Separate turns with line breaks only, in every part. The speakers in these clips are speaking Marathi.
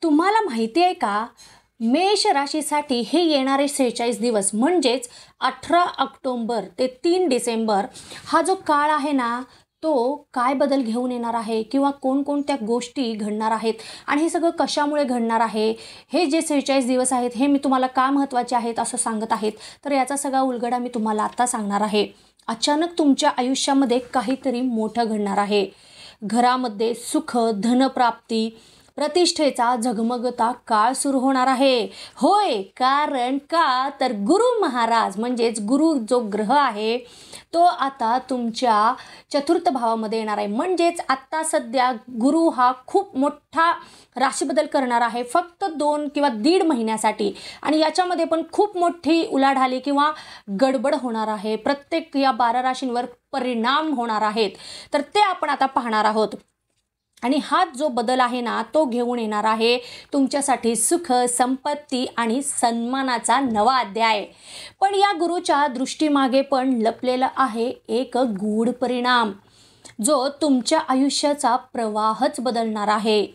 तुम्हाला माहिती आहे का? मेष राशीसाठी हे येणारे 46 दिवस म्हणजेच 18 ऑक्टोबर ते 3 डिसेंबर हा जो काळ आहे ना, तो काय बदल घेऊन येणार आहे किंवा कोणकोणत्या गोष्टी घडणार आहेत आणि हे सगळं कशामुळे घडणार आहे? हे जे 46 दिवस आहेत हे मी तुम्हाला का महत्त्वाचे आहेत असं सांगत आहेत. तर याचा सगळा उलगडा मी तुम्हाला आता सांगणार आहे. अचानक तुमच्या आयुष्यामध्ये काहीतरी मोठं घडणार आहे. घरामध्ये सुख, धनप्राप्ती, प्रतिष्ठेचा झगमगता काळ सुरू होणार आहे. होय, कारण का तर गुरु महाराज म्हणजेच गुरु जो ग्रह आहे तो आता तुमच्या चतुर्थ भावामध्ये येणार आहे. म्हणजेच आत्ता सध्या गुरु हा खूप मोठा राशीबदल करणार आहे फक्त 2 किंवा 1.5 महिन्यासाठी. आणि याच्यामध्ये पण खूप मोठी उलाढाली किंवा गडबड होणार आहे. प्रत्येक या 12 राशींवर परिणाम होणार आहेत. तर ते आपण आता पाहणार आहोत. आणि हा जो बदल आहे ना, तो घेऊन येणार आहे तुमच्यासाठी सुख, संपत्ती आणि सन्मानाचा नवा अध्याय. पण या गुरुच्या दृष्टीमागे पण लपलेला आहे एक गूढ परिणाम, जो तुमच्या आयुष्याचा प्रवाहच बदलणार आहे.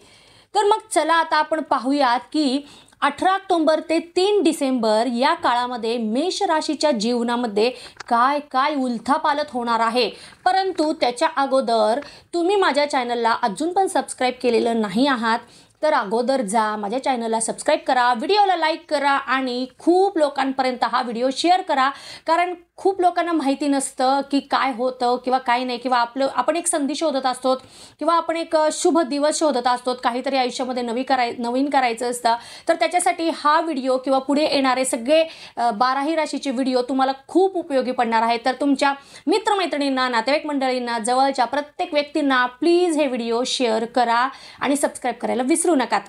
तर मग चला आता आपण पाहूयात की 18 ऑक्टोबर ते 3 डिसेंबर या काळामध्ये मेष राशीच्या जीवनामध्ये काय काय उलथापालथ होणार आहे. परंतु त्याच्या अगोदर तुम्ही माझ्या चॅनलला अजून पण सबस्क्राईब केलेलं नाही आहात तर अगोदर जा, माझ्या चॅनलला सबस्क्राईब करा, व्हिडिओला लाईक करा आणि खूप लोकांपर्यंत हा व्हिडिओ शेअर करा. कारण खूप लोकांना माहिती नसतं की काय होतं किंवा काय नाही, किंवा आपण एक संधी शोधत असतो किंवा आपण एक शुभ दिवस शोधत असतो, काहीतरी आयुष्यामध्ये नवीन करायचं असतं. तर त्याच्यासाठी हा व्हिडिओ किंवा पुढे येणारे सगळे 12ही राशीचे व्हिडिओ तुम्हाला खूप उपयोगी पडणार आहेत. तर तुमच्या मित्रमैत्रिणींना, नातेवाईक मंडळींना, जवळच्या प्रत्येक व्यक्तींना प्लीज हे व्हिडिओ शेअर करा आणि सबस्क्राईब करायला विसरू नकात.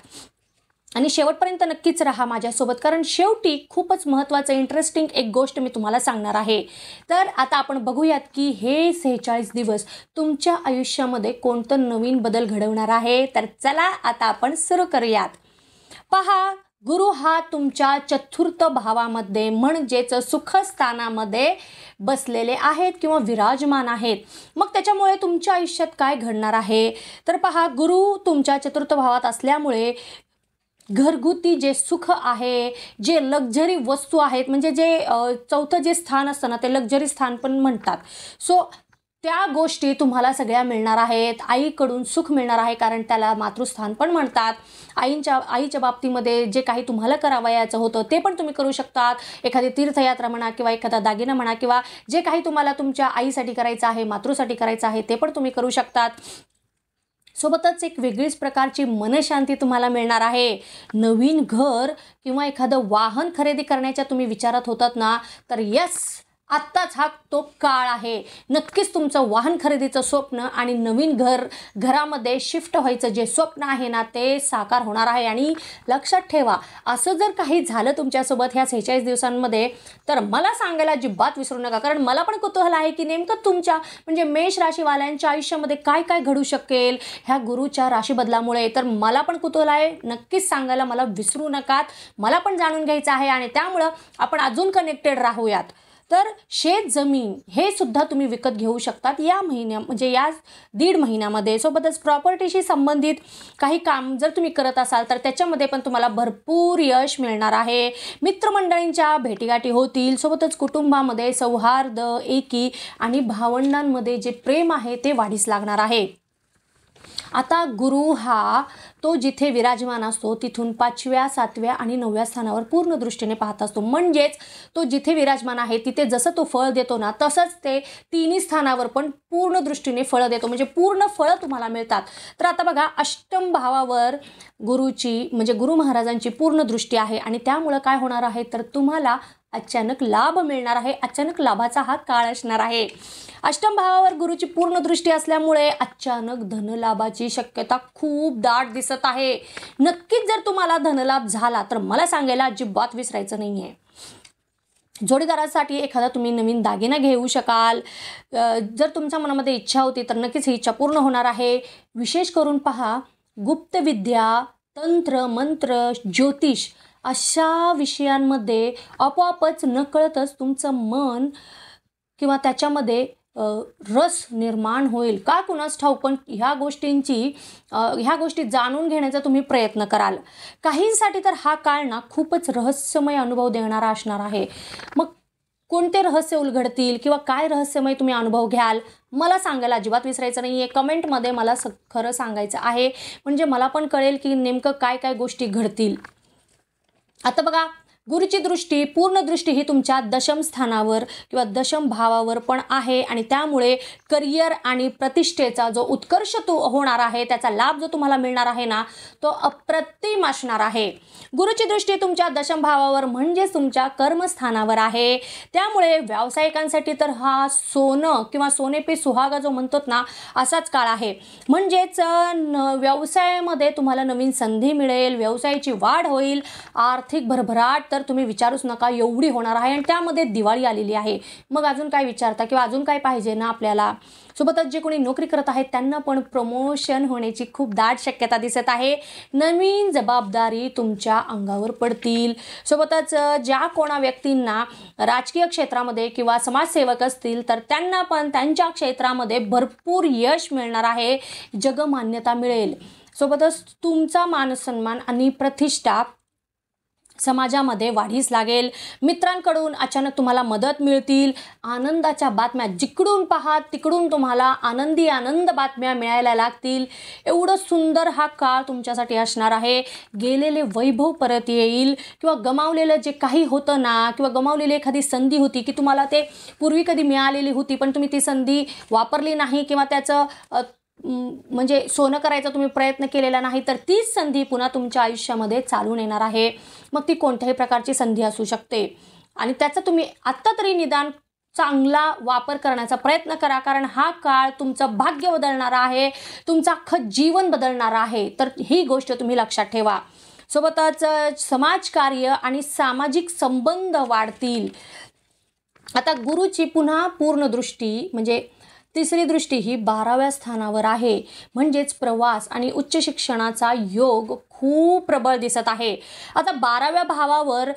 आणि शेवटपर्यंत नक्कीच राहा माझ्यासोबत, कारण शेवटी खूपच महत्त्वाचं इंटरेस्टिंग एक गोष्ट मी तुम्हाला सांगणार आहे. तर आता आपण बघूयात की हे 46 दिवस तुमच्या आयुष्यामध्ये कोणतं नवीन बदल घडवणार आहे. तर चला आता आपण सुरू करूयात. पहा, गुरु हा तुमच्या चतुर्थ भावामध्ये म्हणजेच सुखस्थानामध्ये बसलेले आहेत किंवा विराजमान आहेत. मग त्याच्यामुळे तुमच्या आयुष्यात काय घडणार आहे? तर पहा, गुरु तुमच्या चतुर्थ भावात असल्यामुळे घरगुती जे सुख आहे, जे लक्झरी वस्तू आहेत, म्हणजे जे चौथं जे स्थान असतं ना, ते लक्झरी स्थान पण म्हणतात. सो त्या गोष्टी तुम्हाला सगळ्या मिळणार आहेत. आईकडून सुख मिळणार आहे, कारण त्याला मातृस्थान पण म्हणतात. आईच्या बाबतीमध्ये जे काही तुम्हाला करावयाचं होतं ते पण तुम्ही करू शकतात. एखादी तीर्थयात्रा म्हणा किंवा एखादा दागिना म्हणा किंवा जे काही तुम्हाला तुमच्या आईसाठी करायचं आहे, मातृसाठी करायचं आहे, ते पण तुम्ही करू शकतात. सोबतच एक वेगळीच प्रकारची मनशांती तुम्हाला मिळणार आहे. नवीन घर किंवा एखादं वाहन खरेदी करण्याच्या तुम्ही विचारात होतात ना, तर यस, आत्ताच हा तो काळ आहे. नक्कीच तुमचं वाहन खरेदीचं स्वप्न आणि नवीन घरामध्ये शिफ्ट व्हायचं जे स्वप्न आहे ना, ते साकार होणार आहे. आणि लक्षात ठेवा, असं जर काही झालं तुमच्यासोबत ह्या 46 दिवसांमध्ये तर मला सांगायला अजिबात विसरू नका, कारण मला पण कुतूहल आहे की नेमकं तुमच्या म्हणजे मेष राशीवाल्यांच्या आयुष्यामध्ये काय काय घडू शकेल ह्या गुरुच्या राशी बदलामुळे. तर मला पण कुतूहल आहे, नक्कीच सांगायला मला विसरू नकात. मला पण जाणून घ्यायचं आहे आणि त्यामुळं आपण अजून कनेक्टेड राहूयात. तर शेत जमीन हे सुद्धा तुम्ही विकत घेऊ शकतात या म्हणजे या 1.5 महिन्यामध्ये. सोबतच प्रॉपर्टीशी संबंधित काही काम जर तुम्ही करत असाल तर त्याच्यामध्ये पण तुम्हाला भरपूर यश मिळणार आहे. मित्रमंडळींच्या भेटीगाठी होतील. सोबतच कुटुंबामध्ये सौहार्द, एकी आणि भावंडांमध्ये जे प्रेम आहे ते वाढीस लागणार आहे. आता गुरु हा तो जिथे विराजमान असतो तिथून 5व्या, 7व्या आणि 9व्या स्थानावर पूर्ण दृष्टीने पाहत असतो. म्हणजेच तो जिथे विराजमान आहे तिथे जसं तो फळ देतो ना, तसंच ते 3ही स्थानावर पण पूर्ण दृष्टीने फळं देतो, म्हणजे पूर्ण फळं तुम्हाला मिळतात. तर आता बघा, अष्टम भावावर गुरुची म्हणजे गुरु महाराजांची पूर्ण दृष्टी आहे आणि त्यामुळं काय होणार आहे तर तुम्हाला अचानक लाभ मिळणार आहे. अचानक लाभाचा हा काळ असणार आहे. अष्टम भावावर गुरुची पूर्ण दृष्टी असल्यामुळे अचानक धनलाभाची शक्यता खूप दाट दिसत आहे. नक्कीच जर तुम्हाला धनलाभ झाला तर मला सांगायला अजिबात विसरायचं नाही आहे. जोडीदारासाठी एखादा तुम्ही नवीन दागिना घेऊ शकाल. जर तुमच्या मनामध्ये इच्छा होती तर नक्कीच ही इच्छा पूर्ण होणार आहे. विशेष करून पहा, गुप्तविद्या, तंत्र, मंत्र, ज्योतिष अशा विषयांमध्ये आपोआपच नकळतच तुमचं मन किंवा त्याच्यामध्ये रस निर्माण होईल का कुणास ठाऊक, पण ह्या गोष्टी जाणून घेण्याचा तुम्ही प्रयत्न कराल. काहींसाठी तर हा काळ ना खूपच रहस्यमय अनुभव देणारा असणार आहे. मग कोणते रहस्य उलगडतील किंवा काय रहस्यमय तुम्ही अनुभव घ्याल मला सांगायला अजिबात विसरायचं नाही आहे. कमेंटमध्ये मला खरं सांगायचं आहे, म्हणजे मला पण कळेल की नेमकं काय काय गोष्टी घडतील. आता बघा, गुरुची दृष्टी, पूर्ण दृष्टी ही तुमच्या दशम स्थानावर किंवा दशम भावावर पण आहे आणि त्यामुळे करिअर आणि प्रतिष्ठेचा जो उत्कर्ष होणार आहे, त्याचा लाभ जो तुम्हाला मिळणार आहे ना, तो अप्रतिम असणार आहे. गुरुची दृष्टी तुमच्या दशम भावावर म्हणजेच तुमच्या कर्मस्थानावर आहे. त्यामुळे व्यावसायिकांसाठी तर हा सोनं किंवा सोने पे सुहागा जो म्हणतात ना, असाच काळ आहे. म्हणजेच व्यवसायामध्ये तुम्हाला नवीन संधी मिळेल, व्यवसायाची वाढ होईल, आर्थिक भरभराट तर तुम्ही विचारूच नका एवढी होणार आहे. आणि त्यामध्ये दिवाळी आलेली आहे. मग अजून काय विचारता किंवा अजून काय पाहिजे ना आपल्याला. सोबतच जे कोणी नोकरी करत आहेत त्यांना पण प्रमोशन होण्याची खूप दाट शक्यता दिसत आहे. नवीन जबाबदारी तुमच्या अंगावर पडतील. सोबतच ज्या कोणा व्यक्तींना राजकीय क्षेत्रामध्ये किंवा समाजसेवक असतील तर त्यांना पण त्यांच्या क्षेत्रामध्ये भरपूर यश मिळणार आहे, जगमान्यता मिळेल. सोबतच तुमचा मानसन्मान आणि प्रतिष्ठा समाजामध्ये वाढीस लागेल. मित्रांकडून अचानक तुम्हाला मदत मिळतील. आनंदाच्या बातम्या जिकडून पहा तिकडून तुम्हाला आनंद बातम्या मिळायला लागतील. एवढं सुंदर हा काळ तुमच्यासाठी असणार आहे. गेलेले वैभव परत येईल किंवा गमावलेलं जे काही होतं ना, किंवा गमावलेली एखादी संधी होती की तुम्हाला ते पूर्वी कधी मिळालेली होती पण तुम्ही ती संधी वापरली नाही किंवा त्याचं म्हणजे सोनं करायचा तुम्ही प्रयत्न केलेला नाही, तर तीच संधी पुन्हा तुमच्या आयुष्यामध्ये चालून येणार आहे. मग ती कोणत्याही प्रकारची संधी असू शकते आणि त्याचा तुम्ही आत्ता तरी निदान चांगला वापर करण्याचा प्रयत्न करा, कारण हा काळ तुमचं भाग्य बदलणारा आहे, तुमचं अख्खं जीवन बदलणारा आहे. तर ही गोष्ट तुम्ही लक्षात ठेवा. सोबतच समाजकार्य आणि सामाजिक संबंध वाढतील. आता गुरुची पुन्हा पूर्ण दृष्टी म्हणजे तिसरी दृष्टी ही 12व्या स्थानावर आहे. म्हणजेच प्रवास आणि उच्च शिक्षणाचा योग खूप प्रबळ दिसत आहे. आता 12व्या भावावर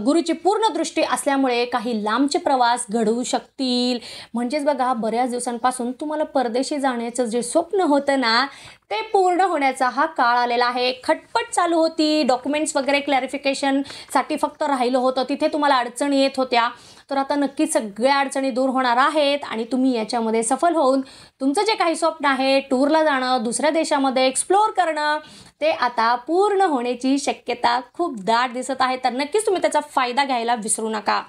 गुरुची पूर्ण दृष्टी असल्यामुळे काही लांबचे प्रवास घडवू शकतील. म्हणजेच बघा, बऱ्याच दिवसांपासून तुम्हाला परदेशी जाण्याचं जे स्वप्न होतं ना, ते पूर्ण होण्याचा हा काळ आलेला आहे. खटपट चालू होती, डॉक्युमेंट्स वगैरे क्लॅरिफिकेशनसाठी फक्त राहिलं होतं, तिथे तुम्हाला अडचणी येत होत्या. तर आता नक्की सगळ्या अडचणी दूर होणार आहेत आणि तुम्ही याच्यामध्ये सफल होऊन तुमचं जे काही स्वप्न आहे, टूरला जाणं, दुसऱ्या देशामध्ये एक्सप्लोअर करणं, ते आता पूर्ण होण्याची शक्यता खूप दाट दिसत आहे. तर नक्कीच तुम्ही त्याचा फायदा घ्यायला विसरू नका.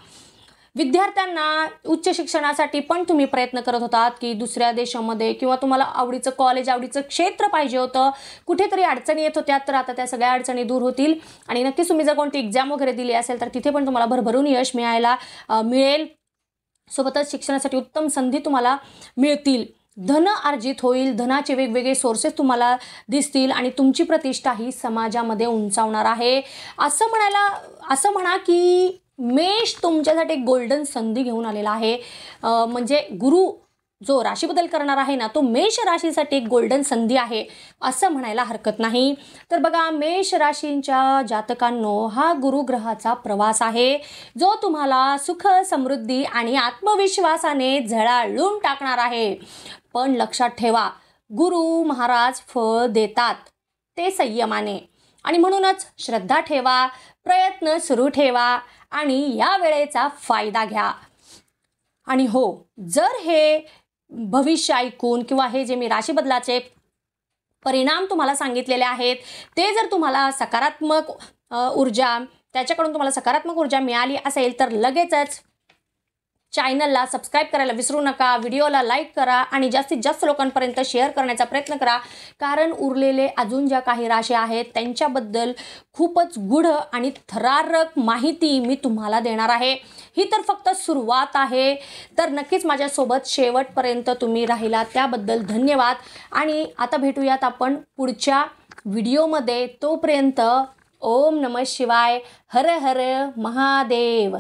विद्यार्थ्यांना उच्च शिक्षणासाठी पण तुम्ही प्रयत्न करत होतात की दुसऱ्या देशामध्ये किंवा तुम्हाला आवडीचं कॉलेज, आवडीचं क्षेत्र पाहिजे होतं, कुठेतरी अडचणी येत होत्या, तर आता त्या सगळ्या अडचणी दूर होतील आणि नक्कीच तुम्ही जर कोणती एक्झाम वगैरे दिली असेल तर तिथे पण तुम्हाला भरभरून यश मिळेल. सोबतच शिक्षणासाठी उत्तम संधी तुम्हाला मिळतील. धन अर्जित होईल, धनाचे वेगवेगळे सोर्सेस तुम्हाला दिसतील आणि तुमची प्रतिष्ठा ही समाजामध्ये उंचावणार आहे. असं म्हणा की मेष तुमच्यासाठी एक गोल्डन संधी घेऊन आलेला आहे. म्हणजे गुरु जो राशी बदल करणार आहे ना, तो मेष राशीसाठी एक गोल्डन संधी आहे असं म्हणायला हरकत नाही. तर बघा, मेष राशींच्या जातकांनो, हा गुरुग्रहाचा प्रवास आहे जो तुम्हाला सुख, समृद्धी आणि आत्मविश्वासाने झळाळून टाकणार आहे. पण लक्षात ठेवा, गुरु महाराज फळ देतात ते संयमाने, आणि म्हणूनच श्रद्धा ठेवा, प्रयत्न सुरू ठेवा आणि या वेळेचा फायदा घ्या. आणि हो, जर हे भविष्य ऐकून किंवा हे जे मी राशी बदलाचे परिणाम तुम्हाला सांगितलेले आहेत ते जर तुम्हाला सकारात्मक त्याच्याकडून तुम्हाला सकारात्मक ऊर्जा मिळाली असेल तर लगेचच चॅनलला सबस्क्राईब करायला विसरू नका, व्हिडिओला लाईक करा आणि जास्तीत जास्त लोकांपर्यंत शेअर करण्याचा प्रयत्न करा, कारण उरलेले अजून ज्या काही राशी आहेत त्यांच्याबद्दल खूपच गूढ आणि थरारक माहिती मी तुम्हाला देणार आहे. ही तर फक्त सुरुवात आहे. तर नक्कीच माझ्यासोबत शेवटपर्यंत तुम्ही राहिला त्याबद्दल धन्यवाद. आणि आता भेटूयात आपण पुढच्या व्हिडिओमध्ये. तोपर्यंत ओम नमः शिवाय, हर हर महादेव.